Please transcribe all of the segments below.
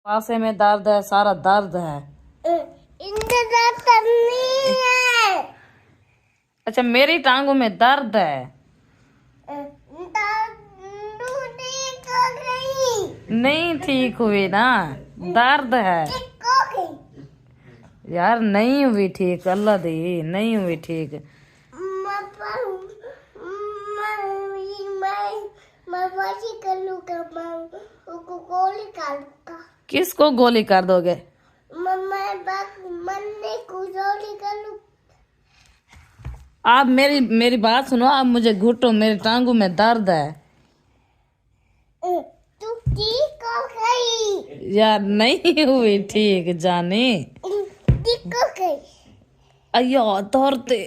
पासे में दर्द है, सारा दर्द है। इनका दर्द नहीं है। अच्छा मेरी टांगों में दर्द है। ठीक हो गई। नहीं ठीक हुई ना, दर्द है ठीक हो गई। यार, नहीं हुई ठीक, अल्लाह दी नहीं हुई ठीक। मैं वाशी कर लूँगा, मैं उसको गोली कर लूँगा। किसको गोली कर दोगे? मैं बस मरने को गोली कर लूँ। आप मेरी बात सुनो, आप मुझे घुटो, मेरी टांगों में दर्द है। तू ठीक हो गई। यार नहीं हुई ठीक जाने। ठीक हो गई। अयो दौड़ते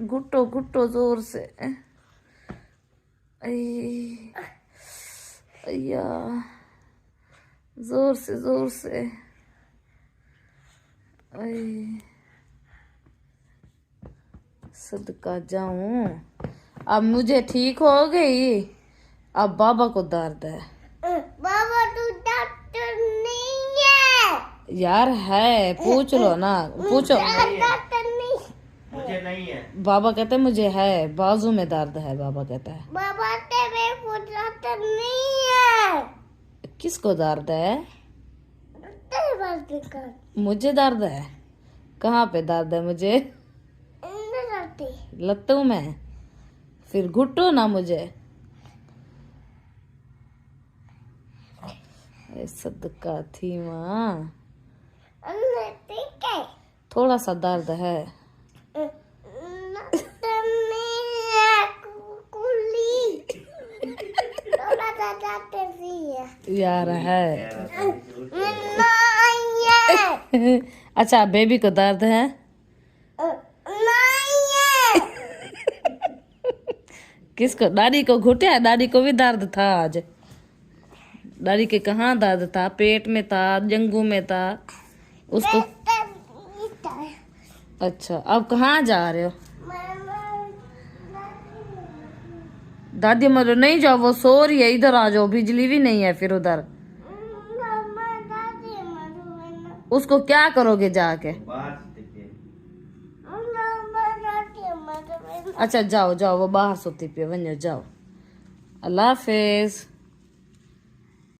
घुटो घुटो जोर से। अय्या जोर से जोर से। सदका जाऊं, अब मुझे ठीक हो गई। अब बाबा को दर्द है। बाबा तू डॉक्टर नहीं है। यार है, पूछ लो ना, पूछो। डॉक्टर नहीं। मुझे नहीं है। बाबा कहते मुझे है, बाजू में दर्द है, बाबा कहता है। बाबा तेरे को डॉक्टर नहीं है। किसको दर्द है? तेरे बात कर। मुझे दर्द है? कहाँ पे दर्द है मुझे? लत्तों में? फिर घुटो ना मुझे। सदका थी माँ, ठीक है। थोड़ा सा दर्द है। यार है। अच्छा बेबी को दर्द है? किसको? दादी को घुटे है? दादी को भी दर्द था आज? दादी के कहाँ दर्द था? पेट में था, जंघों में था उसको? अच्छा अब कहाँ जा रहे हो? दादी मरो नहीं जाओ, वो सो रही है, इधर आ जाओ, बिजली भी नहीं है फिर उधर। उसको क्या करोगे जाके? अच्छा जाओ जाओ, वो बाहर सोती पे वनो जाओ। अल्लाह हाफिज।